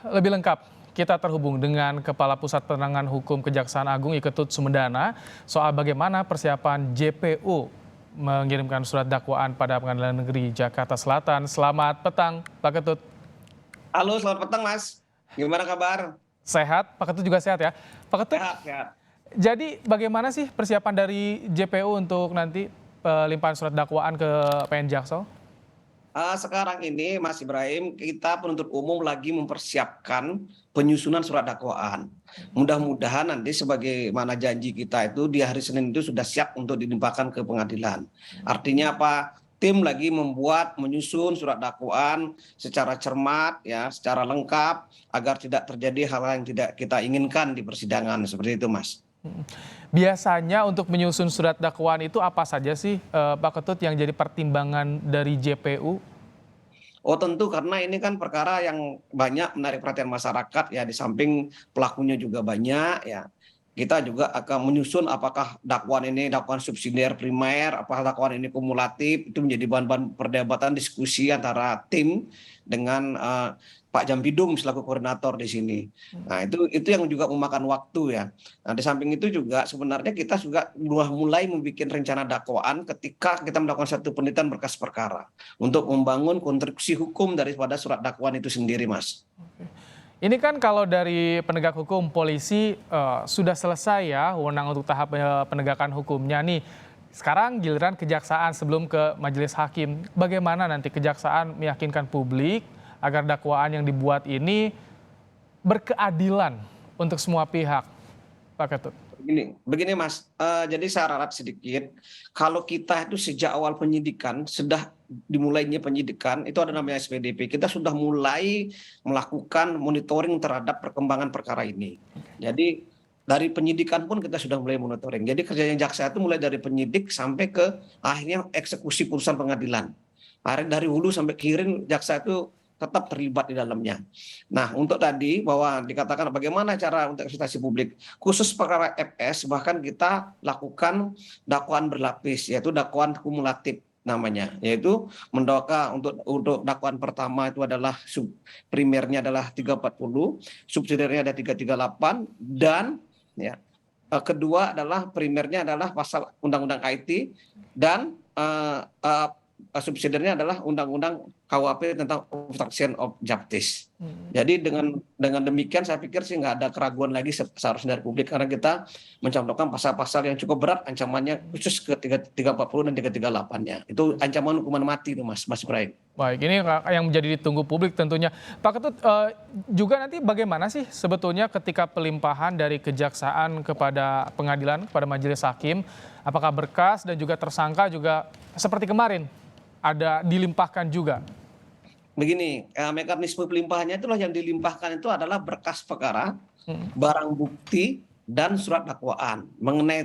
lebih lengkap, kita terhubung dengan Kepala Pusat Penerangan Hukum Kejaksaan Agung Iketut Sumedana soal bagaimana persiapan JPU mengirimkan surat dakwaan pada Pengadilan Negeri Jakarta Selatan. Selamat petang, Pak Ketut. Halo, selamat petang, Mas. Gimana kabar? Sehat, Pak Ketut juga sehat ya. Pak Ketut, Sehat, sehat. jadi bagaimana sih persiapan dari JPU untuk nanti pelimpahan surat dakwaan ke PN Jaksel? Sekarang ini, Mas Ibrahim, kita penuntut umum lagi mempersiapkan penyusunan surat dakwaan. Mudah-mudahan nanti sebagaimana janji kita itu di hari Senin itu sudah siap untuk dilimpahkan ke pengadilan. Artinya apa? Tim lagi menyusun surat dakwaan secara cermat, ya, secara lengkap agar tidak terjadi hal yang tidak kita inginkan di persidangan seperti itu, Mas. Biasanya untuk menyusun surat dakwaan itu apa saja sih, Pak Ketut, yang jadi pertimbangan dari JPU? Oh tentu karena ini kan perkara yang banyak menarik perhatian masyarakat ya, di samping pelakunya juga banyak ya. Kita juga akan menyusun apakah dakwaan ini dakwaan subsidiar primer, apakah dakwaan ini kumulatif, itu menjadi bahan-bahan perdebatan diskusi antara tim dengan Pak Jampidum selaku koordinator di sini. Nah, itu yang juga memakan waktu ya. Nah, di samping itu juga sebenarnya kita juga mulai membuat rencana dakwaan ketika kita melakukan satu penelitian berkas perkara untuk membangun konstruksi hukum daripada surat dakwaan itu sendiri, Mas. Ini kan kalau dari penegak hukum, polisi sudah selesai ya wewenang untuk tahap penegakan hukumnya nih. Sekarang giliran kejaksaan sebelum ke majelis hakim. Bagaimana nanti kejaksaan meyakinkan publik agar dakwaan yang dibuat ini berkeadilan untuk semua pihak, Pak Ketut? Begini Mas, jadi saya ralat sedikit, kalau kita itu sejak awal penyidikan, sudah dimulainya penyidikan, itu ada namanya SPDP, kita sudah mulai melakukan monitoring terhadap perkembangan perkara ini. Jadi dari penyidikan pun kita sudah mulai monitoring. Jadi kerjanya jaksa itu mulai dari penyidik sampai ke akhirnya eksekusi putusan pengadilan. Akhirnya dari hulu sampai ke hilir jaksa itu tetap terlibat di dalamnya. Nah, untuk tadi bahwa dikatakan bagaimana cara untuk ekspektasi publik, khusus perkara FS bahkan kita lakukan dakwaan berlapis, yaitu dakwaan kumulatif namanya, yaitu mendakwa untuk dakwaan pertama itu adalah primernya adalah 340, subsidiarnya ada 338 dan ya kedua adalah primernya adalah pasal undang-undang IT dan subsidiarnya adalah undang-undang KUHP tentang obstruction of justice. Jadi dengan demikian saya pikir sih nggak ada keraguan lagi seharusnya dari publik karena kita mencontohkan pasal-pasal yang cukup berat ancamannya khusus ke 340 dan 338-nya. Itu ancaman hukuman mati itu Mas Ibrahim. Baik, ini yang menjadi ditunggu publik tentunya. Pak Ketut, juga nanti bagaimana sih sebetulnya ketika pelimpahan dari kejaksaan kepada pengadilan, kepada majelis hakim, apakah berkas dan juga tersangka juga seperti kemarin ada dilimpahkan juga? Begini, mekanisme pelimpahannya itulah yang dilimpahkan itu adalah berkas perkara, barang bukti, dan surat dakwaan. Mengenai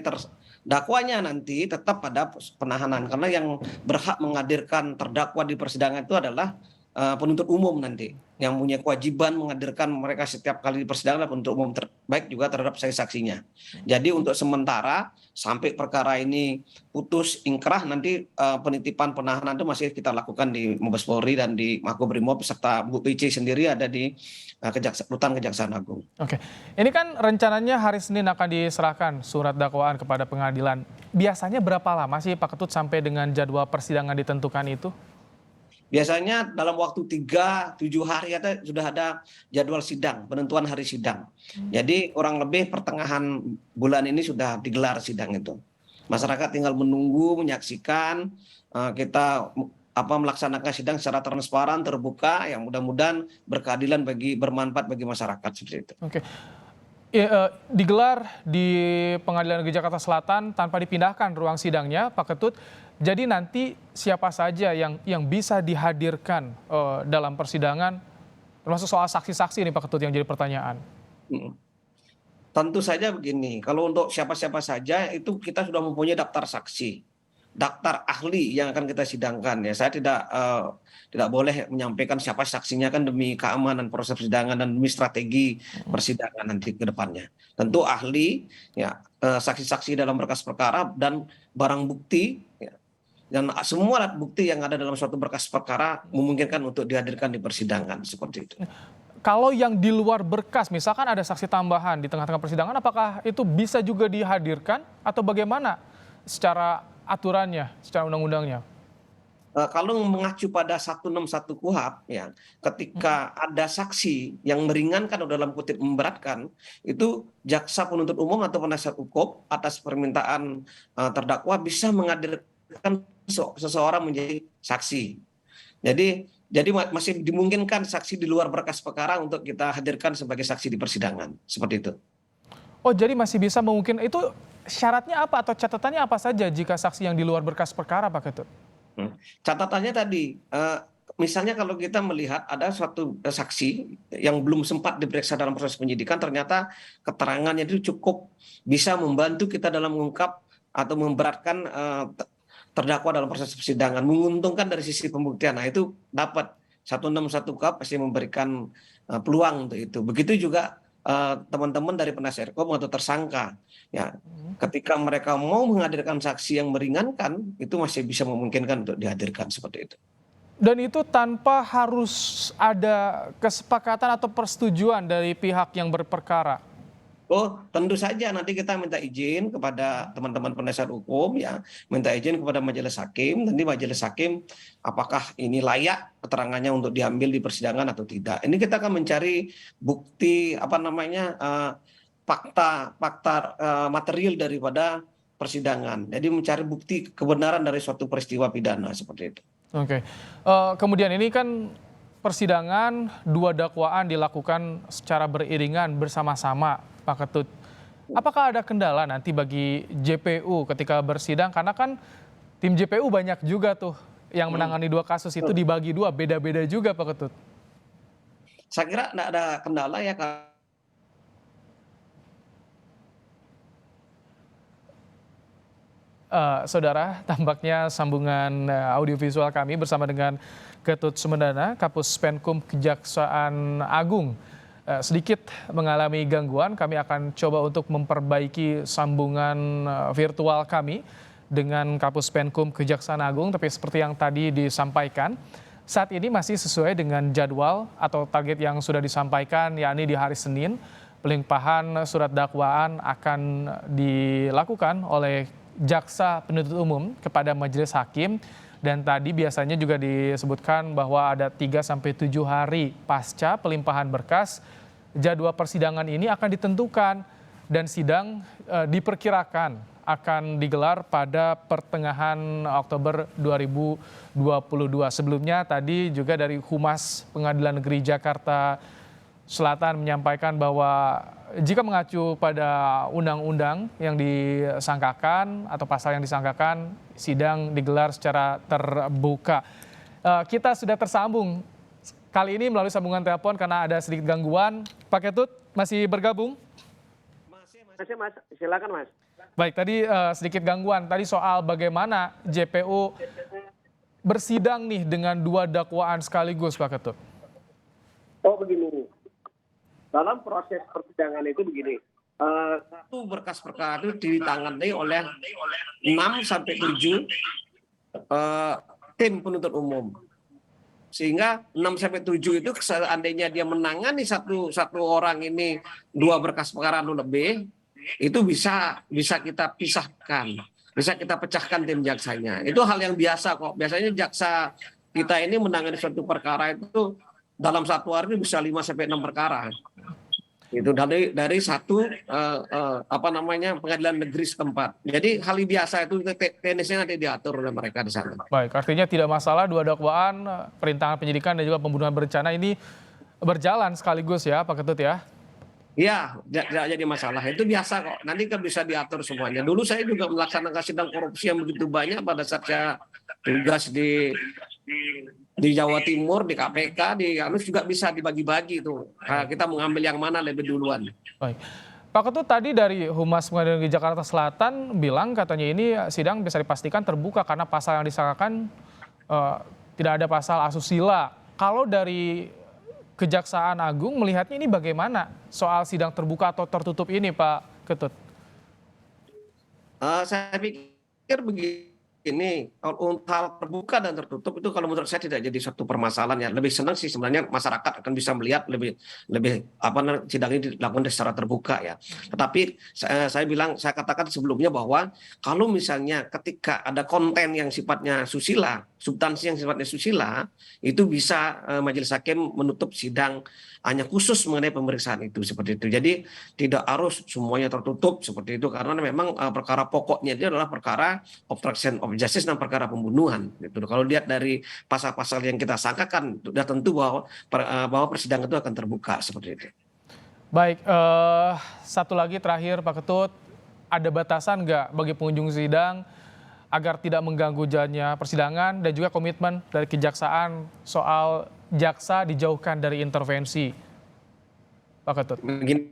dakwanya nanti tetap pada penahanan, karena yang berhak menghadirkan terdakwa di persidangan itu adalah penuntut umum nanti, yang punya kewajiban menghadirkan mereka setiap kali di persidangan penuntut umum terbaik juga terhadap saksinya. Jadi untuk sementara sampai perkara ini putus ingkrah nanti penitipan penahanan itu masih kita lakukan di Mabes Polri dan di Makobrimob serta Bu PC sendiri ada di Rutan Kejaksaan Agung. Oke, ini kan rencananya hari Senin akan diserahkan surat dakwaan kepada pengadilan. Biasanya berapa lama sih Pak Ketut sampai dengan jadwal persidangan ditentukan itu? Biasanya dalam waktu 3-7 hari sudah ada jadwal sidang, penentuan hari sidang. Jadi kurang lebih pertengahan bulan ini sudah digelar sidang itu. Masyarakat tinggal menunggu, menyaksikan kita melaksanakan sidang secara transparan, terbuka, yang mudah-mudahan berkeadilan bermanfaat bagi masyarakat seperti itu. Oke. Digelar di Pengadilan Negeri Jakarta Selatan tanpa dipindahkan ruang sidangnya, Pak Ketut. Jadi nanti siapa saja yang bisa dihadirkan dalam persidangan, termasuk soal saksi-saksi ini Pak Ketut yang jadi pertanyaan. Tentu saja begini, kalau untuk siapa-siapa saja itu kita sudah mempunyai daftar saksi, daftar ahli yang akan kita sidangkan ya. Saya tidak boleh menyampaikan siapa saksinya kan demi keamanan proses persidangan dan demi strategi persidangan nanti ke depannya. Tentu ahli ya, saksi-saksi dalam berkas perkara dan barang bukti ya, dan semua alat bukti yang ada dalam suatu berkas perkara memungkinkan untuk dihadirkan di persidangan seperti itu. kalau yang di luar berkas, misalkan ada saksi tambahan di tengah-tengah persidangan, apakah itu bisa juga dihadirkan atau bagaimana secara aturannya, secara undang-undangnya? Kalau mengacu pada 161 KUHP, ya, ketika ada saksi yang meringankan atau dalam kutip memberatkan, itu jaksa penuntut umum atau penasihat hukum atas permintaan terdakwa bisa menghadirkan seseorang menjadi saksi. Jadi masih dimungkinkan saksi di luar berkas perkara untuk kita hadirkan sebagai saksi di persidangan, seperti itu. Oh, jadi masih bisa memungkinkan itu, syaratnya apa atau catatannya apa saja jika saksi yang di luar berkas perkara, Pak Ketut? Hmm. Catatannya tadi, misalnya kalau kita melihat ada suatu saksi yang belum sempat diperiksa dalam proses penyidikan, ternyata keterangannya itu cukup bisa membantu kita dalam mengungkap atau memberatkan terdakwa dalam proses persidangan, menguntungkan dari sisi pembuktian. Nah, itu dapat 161 KUHP pasti memberikan peluang untuk itu. Begitu juga teman-teman dari penasihat hukum atau tersangka, ya, ketika mereka mau menghadirkan saksi yang meringankan, itu masih bisa memungkinkan untuk dihadirkan seperti itu. Dan itu tanpa harus ada kesepakatan atau persetujuan dari pihak yang berperkara. Oh, tentu saja nanti kita minta izin kepada teman-teman penasihat hukum, ya, minta izin kepada majelis hakim. Nanti majelis hakim apakah ini layak keterangannya untuk diambil di persidangan atau tidak. Ini kita akan mencari bukti apa namanya fakta material daripada persidangan. Jadi mencari bukti kebenaran dari suatu peristiwa pidana seperti itu. Oke. Kemudian ini kan persidangan, dua dakwaan dilakukan secara beriringan bersama-sama, Pak Ketut. Apakah ada kendala nanti bagi JPU ketika bersidang? Karena kan tim JPU banyak juga tuh yang menangani dua kasus itu dibagi dua, beda-beda juga, Pak Ketut. Saya kira tidak ada kendala ya. Saudara, tampaknya sambungan audiovisual kami bersama dengan Ketut Sumedana, Kapus Penkum Kejaksaan Agung, sedikit mengalami gangguan. Kami akan coba untuk memperbaiki sambungan virtual kami dengan Kapus Penkum Kejaksaan Agung, tapi seperti yang tadi disampaikan, saat ini masih sesuai dengan jadwal atau target yang sudah disampaikan, yakni di hari Senin, pelimpahan surat dakwaan akan dilakukan oleh jaksa penuntut umum kepada majelis hakim, dan tadi biasanya juga disebutkan bahwa ada 3-7 hari pasca pelimpahan berkas jadwal persidangan ini akan ditentukan, dan sidang diperkirakan akan digelar pada pertengahan Oktober 2022. Sebelumnya tadi juga dari Humas Pengadilan Negeri Jakarta Selatan menyampaikan bahwa jika mengacu pada undang-undang yang disangkakan atau pasal yang disangkakan, sidang digelar secara terbuka. Kita sudah tersambung kali ini melalui sambungan telepon karena ada sedikit gangguan. Pak Ketut masih bergabung? Masih, Mas. Silakan, Mas. Baik, tadi sedikit gangguan. Tadi soal bagaimana JPU bersidang nih dengan dua dakwaan sekaligus, Pak Ketut. Oh, begini. Dalam proses persidangan itu begini, Satu berkas perkara itu ditangani oleh 6-7 tim penuntut umum. Sehingga 6-7 itu seandainya dia menangani satu orang ini dua berkas perkara atau lebih, itu bisa kita pisahkan, bisa kita pecahkan tim jaksanya. Itu hal yang biasa kok. Biasanya jaksa kita ini menangani suatu perkara itu dalam satu hari bisa 5-6 perkara. Itu dari satu pengadilan negeri setempat. Jadi hal biasa itu teknisnya nanti diatur oleh mereka di sana. Baik, artinya tidak masalah dua dakwaan, perintangan penyidikan dan juga pembunuhan berencana ini berjalan sekaligus ya, Pak Ketut ya? Iya, tidak jadi masalah. Itu biasa kok. Nanti kan bisa diatur semuanya. Dulu saya juga melaksanakan sidang korupsi yang begitu banyak pada saat saya tugas di Jawa Timur, di KPK, di Anus juga bisa dibagi-bagi itu. Kita mengambil yang mana lebih duluan. Baik. Pak Ketut, tadi dari Humas Pengadilan Negeri Jakarta Selatan bilang katanya ini sidang bisa dipastikan terbuka karena pasal yang disangkakan tidak ada pasal asusila. Kalau dari Kejaksaan Agung melihatnya ini bagaimana soal sidang terbuka atau tertutup ini, Pak Ketut? Saya pikir begini. ini untuk hal terbuka dan tertutup itu kalau menurut saya tidak jadi suatu permasalahan ya. Lebih senang sih sebenarnya masyarakat akan bisa melihat lebih sidang ini dilakukan secara terbuka ya. Tetapi saya katakan sebelumnya bahwa kalau misalnya ketika ada konten yang sifatnya susila, substansi yang sifatnya susila, itu bisa majelis hakim menutup sidang hanya khusus mengenai pemeriksaan itu seperti itu. Jadi tidak harus semuanya tertutup seperti itu karena memang perkara pokoknya itu adalah perkara obstruction of justice dan perkara pembunuhan. Gitu. Kalau lihat dari pasal-pasal yang kita sangkakan, sudah tentu bahwa persidangan itu akan terbuka seperti itu. Baik, satu lagi terakhir Pak Ketut, ada batasan nggak bagi pengunjung sidang agar tidak mengganggu jalannya persidangan dan juga komitmen dari kejaksaan soal jaksa dijauhkan dari intervensi, Pak Ketut? Begini,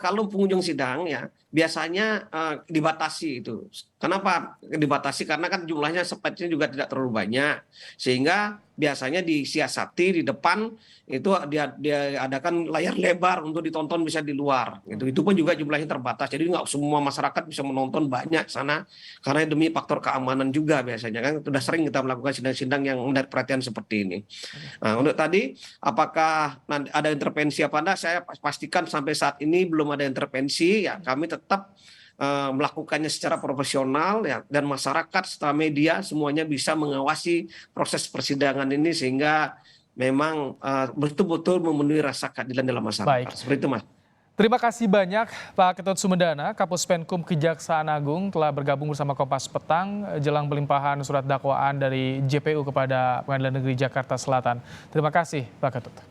kalau pengunjung sidang ya biasanya dibatasi itu. Kenapa dibatasi? Karena kan jumlahnya sepatnya juga tidak terlalu banyak, sehingga biasanya disiasati di depan itu dia adakan layar lebar untuk ditonton bisa di luar. Itu pun juga jumlahnya terbatas. Jadi nggak semua masyarakat bisa menonton banyak sana karena demi faktor keamanan juga biasanya kan sudah sering kita melakukan sidang-sidang yang menarik perhatian seperti ini. Nah, untuk tadi apakah ada intervensi apa enggak? Saya pastikan sampai saat ini belum ada intervensi. Ya kami tetap melakukannya secara profesional ya, dan masyarakat serta media semuanya bisa mengawasi proses persidangan ini sehingga memang betul-betul memenuhi rasa keadilan dalam masyarakat. Baik. Seperti itu, Mas. Terima kasih banyak Pak Ketut Sumedana, Kapus Penkum Kejaksaan Agung telah bergabung bersama Kompas Petang jelang pelimpahan surat dakwaan dari JPU kepada Pengadilan Negeri Jakarta Selatan. Terima kasih Pak Ketut.